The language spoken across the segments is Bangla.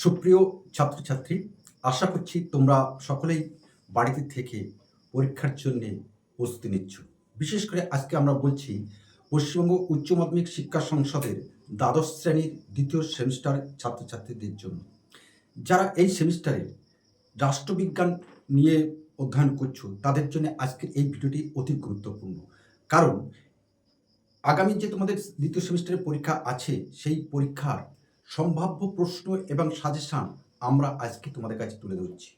সুপ্রিয় ছাত্রছাত্রী, আশা করছি তোমরা সকলেই বাড়িতে থেকে পরীক্ষার জন্যে প্রস্তুতি নিচ্ছ। বিশেষ করে আজকে আমরা বলছি পশ্চিমবঙ্গ উচ্চ মাধ্যমিক শিক্ষা সংসদের দ্বাদশ শ্রেণীর দ্বিতীয় সেমিস্টার ছাত্রছাত্রীদের জন্য। যারা এই সেমিস্টারে রাষ্ট্রবিজ্ঞান নিয়ে অধ্যয়ন করছো, তাদের জন্য আজকের এই ভিডিওটি অতি গুরুত্বপূর্ণ। কারণ আগামী যে তোমাদের দ্বিতীয় সেমিস্টারের পরীক্ষা আছে, সেই পরীক্ষার সম্ভাব্য প্রশ্ন এবং সাজেশান আমরা আজকে তোমাদের কাছে তুলে ধরছি।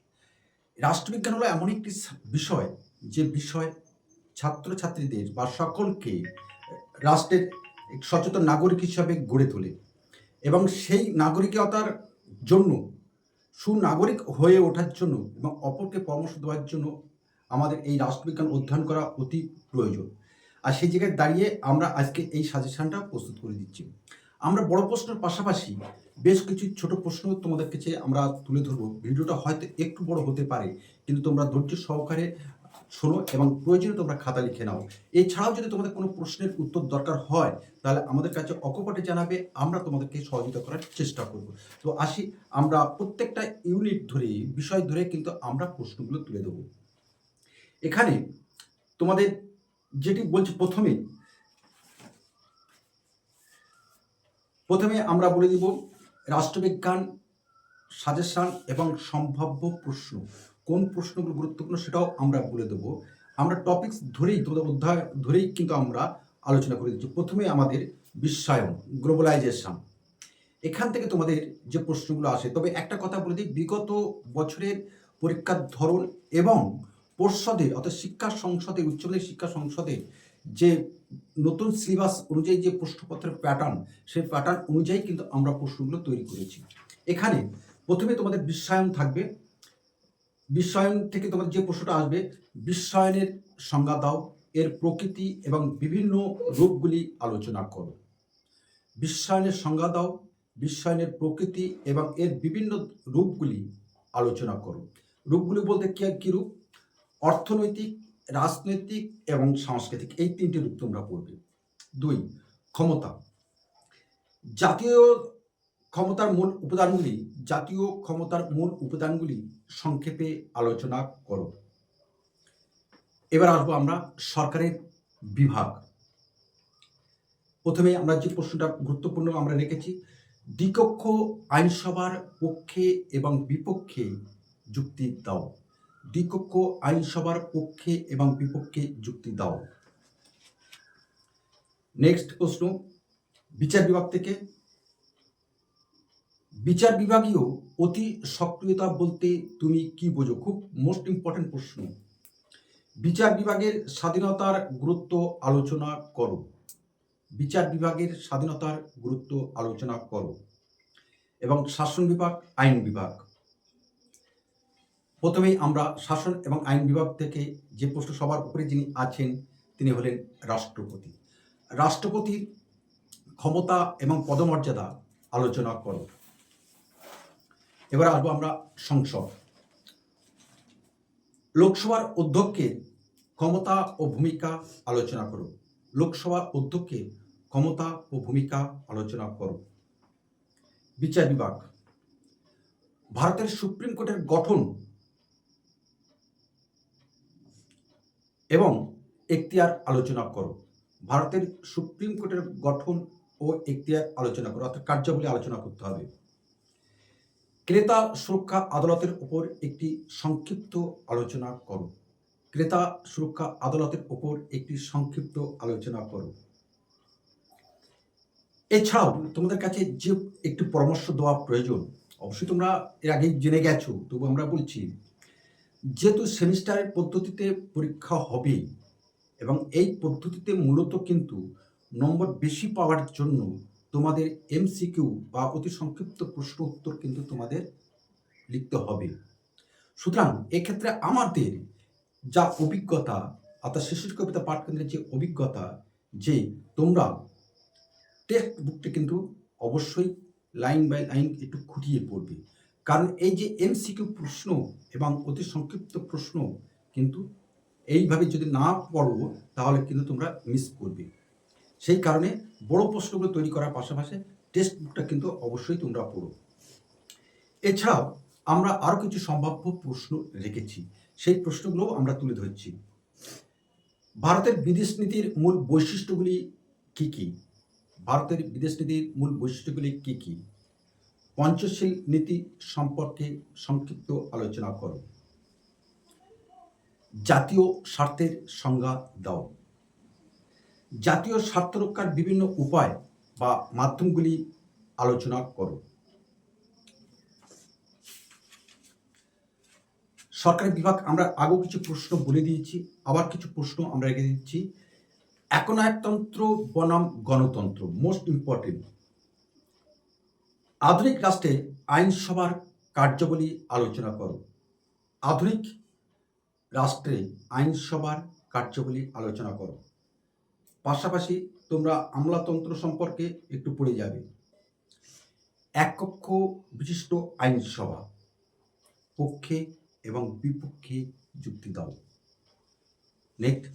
রাষ্ট্রবিজ্ঞান হলো এমন একটি বিষয়, যে বিষয় ছাত্রছাত্রীদের বা সকলকে রাষ্ট্রের সচেতন নাগরিক হিসাবে গড়ে তোলে এবং সেই নাগরিকতার জন্য, সুনাগরিক হয়ে ওঠার জন্য এবং অপরকে পরামর্শ দেওয়ার জন্য আমাদের এই রাষ্ট্রবিজ্ঞান অধ্যয়ন করা অতি প্রয়োজন। আর সেই জায়গায় দাঁড়িয়ে আমরা আজকে এই সাজেশনটা প্রস্তুত করে দিচ্ছি। আমরা বড় প্রশ্নের পাশাপাশি বেশ কিছু ছোট প্রশ্ন তোমাদের কাছে আমরা তুলে ধরবো। ভিডিওটা হয়তো একটু বড় হতে পারে, কিন্তু তোমরা ধৈর্য সহকারে শোনো এবং প্রয়োজনে তোমরা খাতা লিখে নাও। এছাড়াও যদি তোমাদের কোনো প্রশ্নের উত্তর দরকার হয়, তাহলে আমাদের কাছে অকপটে জানাবে, আমরা তোমাদেরকে সহযোগিতা করার চেষ্টা করব। তো আসি, আমরা প্রত্যেকটা ইউনিট ধরে, বিষয় ধরে কিন্তু আমরা প্রশ্নগুলো তুলে দেবো। এখানে তোমাদের যেটি বলছি, প্রথমে আমরা বলে দিব রাষ্ট্রবিজ্ঞান সাজেশন এবং সম্ভাব্য প্রশ্ন, কোন প্রশ্নগুলো গুরুত্বপূর্ণ সেটাও আমরা বলে দেবো। আমরা টপিকস ধরেই, তোমাদের অধ্যায় ধরেই কিন্তু আমরা আলোচনা করে দিচ্ছি। প্রথমে আমাদের বিশ্বায়ন, গ্লোবালাইজেশন। এখান থেকে তোমাদের যে প্রশ্নগুলো আসে, তবে একটা কথা বলে দিই, বিগত বছরের পরীক্ষার ধরন এবং পর্ষদে অর্থাৎ শিক্ষা সংসদে, উচ্চ মাধ্যমিক শিক্ষা সংসদে যে নতুন সিলেবাস অনুযায়ী যে প্রশ্নপত্রের প্যাটার্ন, সেই প্যাটার্ন অনুযায়ী কিন্তু আমরা প্রশ্নগুলো তৈরি করেছি। এখানে প্রথমে তোমাদের বিশ্বায়ন থাকবে। বিশ্বায়ন থেকে তোমাদের যে প্রশ্নটা আসবে, বিশ্বায়নের সংজ্ঞা দাও, এর প্রকৃতি এবং বিভিন্ন রূপগুলি আলোচনা করো। বিশ্বায়নের সংজ্ঞা দাও, বিশ্বায়নের প্রকৃতি এবং এর বিভিন্ন রূপগুলি আলোচনা করো। রূপগুলি বলতে কি রূপ? অর্থনৈতিক, রাজনৈতিক এবং সাংস্কৃতিক, এই তিনটি রূপ তোমরা পড়বে। 2, ক্ষমতা। জাতীয় ক্ষমতার মূল উপাদানগুলি সংক্ষেপে আলোচনা করো। এবার আসবো আমরা সরকারের বিভাগ। প্রথমে আমরা যে প্রশ্নটা গুরুত্বপূর্ণ আমরা রেখেছি, দ্বিকক্ষ আইনসভার পক্ষে এবং বিপক্ষে যুক্তি দাও। দ্বিকক্ষ আইনসভার পক্ষে এবং বিপক্ষে যুক্তি দাও। নেক্সট প্রশ্ন, বিচার বিভাগ থেকে, বিচার বিভাগীয় অতি সক্রিয়তা বলতে তুমি কি বোঝো? খুব মোস্ট ইম্পর্টেন্ট প্রশ্ন। বিচার বিভাগের স্বাধীনতার গুরুত্ব আলোচনা করো। বিচার বিভাগের স্বাধীনতার গুরুত্ব আলোচনা করো। এবং শাসন বিভাগ, আইন বিভাগ। প্রথমেই আমরা শাসন এবং আইন বিভাগ থেকে যে প্রশ্ন সবার উপরে যিনি আছেন, তিনি হলেন রাষ্ট্রপতি। রাষ্ট্রপতির ক্ষমতা এবং পদমর্যাদা আলোচনা করো। এবার আসবো আমরা সংসদ। লোকসভার অধ্যক্ষের ক্ষমতা ও ভূমিকা আলোচনা করো। লোকসভা অধ্যক্ষের ক্ষমতা ও ভূমিকা আলোচনা করো। বিচার বিভাগ, ভারতের সুপ্রিম কোর্টের গঠন এবং এখতিয়ার আলোচনা করো। ভারতের সুপ্রিম কোর্টের গঠন ও এখতিয়ার আলোচনা করো, অর্থাৎ কার্যাবলী আলোচনা করতে হবে। ক্রেতা সুরক্ষা আদালতের উপর একটি সংক্ষিপ্ত আলোচনা করো। ক্রেতা সুরক্ষা আদালতের উপর একটি সংক্ষিপ্ত আলোচনা করো। এছাড়াও তোমাদের কাছে যে একটি পরামর্শ দেওয়া প্রয়োজন, অবশ্যই তোমরা এর আগেই জেনে গেছো, তবু আমরা বলছি, যেহেতু সেমিস্টারের পদ্ধতিতে পরীক্ষা হবে এবং এই পদ্ধতিতে মূলত কিন্তু নম্বর বেশি পাওয়ার জন্য তোমাদের এমসিকিউ বা অতি সংক্ষিপ্ত প্রশ্ন উত্তর কিন্তু তোমাদের লিখতে হবে। সুতরাং এক্ষেত্রে আমাদের যা অভিজ্ঞতা, অর্থাৎ শিশু কবিতা পাঠকেন্দ্রের যে অভিজ্ঞতা, যে তোমরা টেক্সট বুকটি কিন্তু অবশ্যই লাইন বাই লাইন একটু খুঁটিয়ে পড়বে। কারণ এই যে এমসিকিউ প্রশ্ন এবং অতি সংক্ষিপ্ত প্রশ্ন কিন্তু এইভাবে যদি না পড়ো, তাহলে কিন্তু তোমরা মিস করবে। সেই কারণে বড় প্রশ্নগুলো তৈরি করার পাশাপাশি টেক্সট বুকটা কিন্তু অবশ্যই তোমরা পড়ো। এছাড়াও আমরা আরও কিছু সম্ভাব্য প্রশ্ন রেখেছি, সেই প্রশ্নগুলো আমরা তুলে ধরছি। ভারতের বিদেশ নীতির মূল বৈশিষ্ট্যগুলি কী কী? ভারতের বিদেশ নীতির মূল বৈশিষ্ট্যগুলি কী কী? পঞ্চশীল নীতি সম্পর্কে সংক্ষিপ্ত আলোচনা করো। জাতীয় স্বার্থের সংজ্ঞা দাও। জাতীয় স্বার্থ রক্ষার বিভিন্ন উপায় বা মাধ্যমগুলি আলোচনা করো। সরকারি বিভাগ আমরা আগেও কিছু প্রশ্ন বলে দিয়েছি, আবার কিছু প্রশ্ন আমরা রেখে দিচ্ছি। একনায়কতন্ত্র বনাম গণতন্ত্র, মোস্ট ইম্পর্টেন্ট। আধুনিক রাষ্ট্রে আইনসভার কার্যাবলী আলোচনা করো। আধুনিক রাষ্ট্রে আইনসভার কার্যাবলী আলোচনা করো। পাশাপাশি তোমরা আমলাতন্ত্র সম্পর্কে একটু পড়ে যাবে। এক কক্ষ বিশিষ্ট আইনসভা, পক্ষে এবং বিপক্ষে যুক্তি দাও। নেক্সট,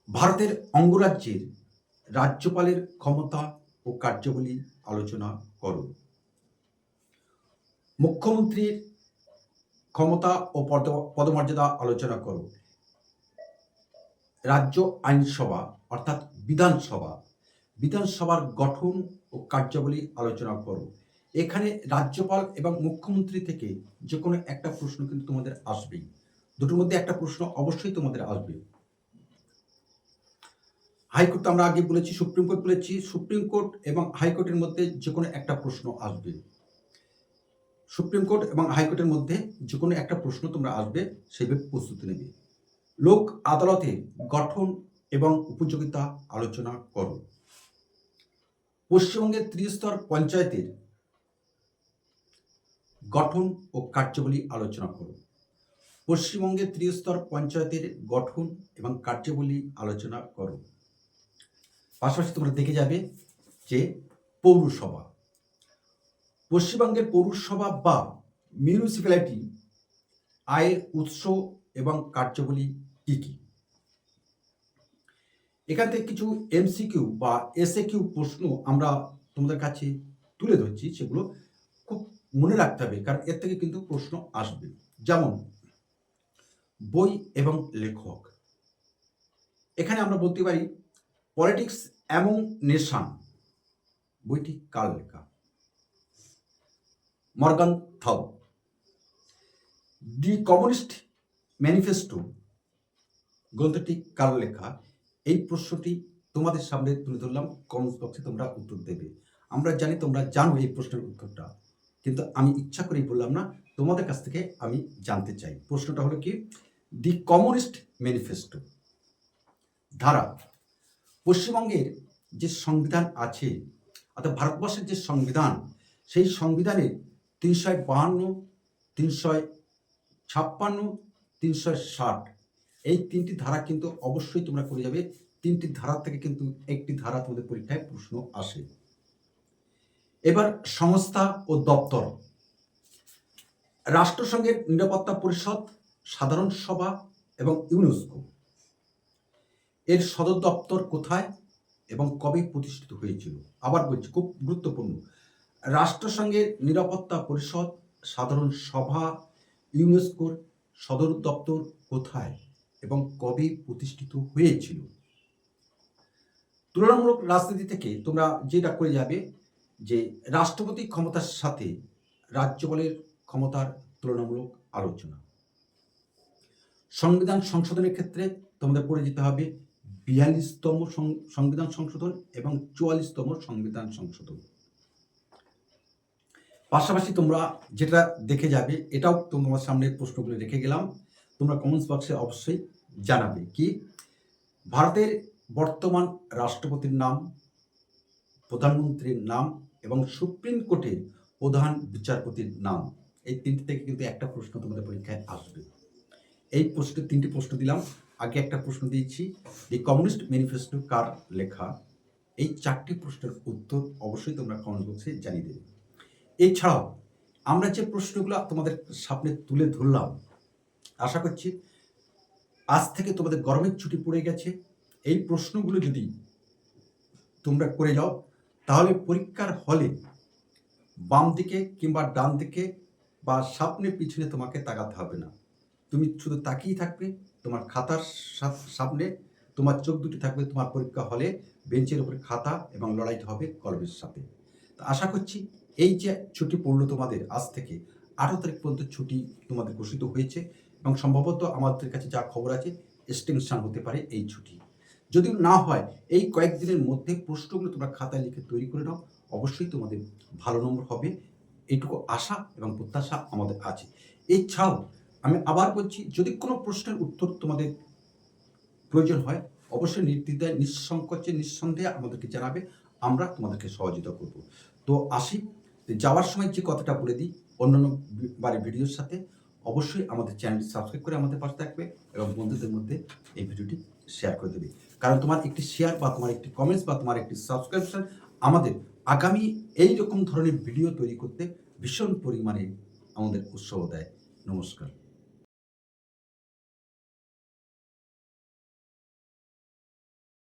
ভারতের অঙ্গরাজ্যের রাজ্যপালের ক্ষমতা ও কার্যাবলী আলোচনা করো। মুখ্যমন্ত্রীর ক্ষমতা ও পদমর্যাদা আলোচনা করো। রাজ্য আইনসভা অর্থাৎ বিধানসভার গঠন ও কার্যাবলী আলোচনা করো। এখানে রাজ্যপাল এবং মুখ্যমন্ত্রী থেকে যে কোনো একটা প্রশ্ন কিন্তু তোমাদের আসবেই, দুটোর মধ্যে একটা প্রশ্ন অবশ্যই তোমাদের আসবে। হাইকোর্ট আমরা আগে বলেছি, সুপ্রিম কোর্ট বলেছি, সুপ্রিম কোর্ট এবং হাইকোর্টের মধ্যে যে কোনো একটা প্রশ্ন আসবে। সুপ্রিম কোর্ট এবং হাইকোর্টের মধ্যে যে কোনো একটা প্রশ্ন তোমরা আসবে, সেইভাবে প্রস্তুতি নেবে। লোক আদালতের গঠন এবং উপযোগিতা আলোচনা করো। পশ্চিমবঙ্গের ত্রিস্তর পঞ্চায়েতের গঠন ও কার্যাবলী আলোচনা করো। পশ্চিমবঙ্গের ত্রিস্তর পঞ্চায়েতের গঠন এবং কার্যাবলী আলোচনা করো। পাশাপাশি তোমরা দেখে যাবে যে পৌরসভা, পশ্চিমবঙ্গের পৌরসভা বা মিউনিসিপ্যালিটি আয়ের উৎস এবং কার্যাবলী কী কী। এখান থেকে কিছু এমসিকিউ বা এসএকিউ প্রশ্ন আমরা তোমাদের কাছে তুলে ধরছি, সেগুলো খুব মনে রাখতে হবে, কারণ এর থেকে কিন্তু প্রশ্ন আসবে। যেমন বই এবং লেখক, এখানে আমরা বলতে পারি পলিটিক্স অ্যামং নেশন, বইটি কার লেখা? মর্গান থাউ। দি কমিউনিস্ট ম্যানিফেস্টো গ্রন্থটি কার লেখা? এই প্রশ্নটি তোমাদের সামনে তুলে ধরলাম, কমেন্টস বক্সে তোমরা উত্তর দেবে। আমরা জানি তোমরা জানো এই প্রশ্নের উত্তরটা, কিন্তু আমি ইচ্ছা করেই বললাম না, তোমাদের কাছ থেকে আমি জানতে চাই। প্রশ্নটা হলো কি, দি কমিউনিস্ট ম্যানিফেস্টো ধারা, পশ্চিমবঙ্গের যে সংবিধান আছে অর্থাৎ ভারতবর্ষের যে সংবিধান, সেই সংবিধানের 352, 356, 360 এই তিনটি ধারা কিন্তু অবশ্যই তোমরা করে যাবে। তিনটি ধারা থেকে কিন্তু একটি ধারা তোমাদের পরীক্ষায় প্রশ্ন আসে। এবার সংস্থা ও দপ্তর, রাষ্ট্রসংঘের নিরাপত্তা পরিষদ, সাধারণ সভা এবং ইউনেস্কো এর সদর দপ্তর কোথায় এবং কবে প্রতিষ্ঠিত হয়েছিল? আবার বলছি, খুব গুরুত্বপূর্ণ, রাষ্ট্রসংঘের নিরাপত্তা পরিষদ, সাধারণ সভা, ইউনেস্কোর সদর দপ্তর কোথায় এবং কবে প্রতিষ্ঠিত হয়েছিল? তুলনামূলক রাজনীতি থেকে তোমরা যেটা করে যাবে যে রাষ্ট্রপতি ক্ষমতার সাথে রাজ্যপালের ক্ষমতার তুলনামূলক আলোচনা। সংবিধান সংশোধনের ক্ষেত্রে তোমাদের পড়ে যেতে হবে 42তম সংবিধান সংশোধন এবং 44তম সংবিধান সংশোধন। পাশাপাশি তোমরা যেটা দেখে যাবে, এটাও তোমার সামনে প্রশ্নগুলো রেখে গেলাম, তোমরা কমেন্টস বক্সে অবশ্যই জানাবে কি, ভারতের বর্তমান রাষ্ট্রপতির নাম, প্রধানমন্ত্রীর নাম এবং সুপ্রিম কোর্টের প্রধান বিচারপতির নাম। এই তিনটি থেকে কিন্তু একটা প্রশ্ন তোমাদের পরীক্ষায় আসবে। এই প্রশ্নে তিনটি প্রশ্ন দিলাম, আগে একটা প্রশ্ন দিয়েছি দি কমিউনিস্ট ম্যানিফেস্টো কার লেখা। এই চারটি প্রশ্নের উত্তর অবশ্যই তোমরা কমেন্ট বক্সে জানিয়ে দেবে। এছাড়াও আমরা যে প্রশ্নগুলো তোমাদের সামনে তুলে ধরলাম, আশা করছি আজ থেকে তোমাদের গরমের ছুটি পড়ে গেছে। এই প্রশ্নগুলো যদি তোমরা করে যাও, তাহলে পরীক্ষার হলে বাম দিকে কিংবা ডান দিকে বা সামনে পিছনে তোমাকে তাকাতে হবে না। তুমি শুধু তাকিয়ে থাকবে তোমার খাতার সামনে, তোমার চোখ দুটি থাকবে তোমার পরীক্ষা হলে, বেঞ্চের উপরে খাতা এবং লড়াইটা হবে কলমের সাথে। তো আশা করছি এই যে ছুটি পড়লো তোমাদের আজ থেকে 18 তারিখ পর্যন্ত ছুটি তোমাদের ঘোষিত হয়েছে এবং সম্ভবত আমাদের কাছে যা খবর আছে এক্সটেনশন হতে পারে এই ছুটি। যদি না হয় এই কয়েকদিনের মধ্যে প্রশ্নগুলো তোমরা খাতায় লিখে তৈরি করে নাও, অবশ্যই তোমাদের ভালো নম্বর হবে, এইটুকু আশা এবং প্রত্যাশা আমাদের আছে। এছাড়াও আমি আবার বলছি, যদি কোনো প্রশ্নের উত্তর তোমাদের প্রয়োজন হয় অবশ্যই নির্দ্বিধায় নিঃসংকোচে নিঃসন্দেহে আমাদেরকে জানাবে, আমরা তোমাদেরকে সহযোগিতা করব। তো আসি, যাওয়ার সময় যে কথাটা বলে দিই, অন্যান্য বারের ভিডিওর সাথে অবশ্যই আমাদের চ্যানেলটি সাবস্ক্রাইব করে আমাদের পাশে থাকবে এবং বন্ধুদের মধ্যে এই ভিডিওটি শেয়ার করে দেবে। কারণ তোমার একটি শেয়ার বা তোমার একটি কমেন্টস বা তোমার একটি সাবস্ক্রিপশন আমাদের আগামী এই রকম ধরনের ভিডিও তৈরি করতে ভীষণ পরিমাণে আমাদের উৎসাহ দেয়। নমস্কার।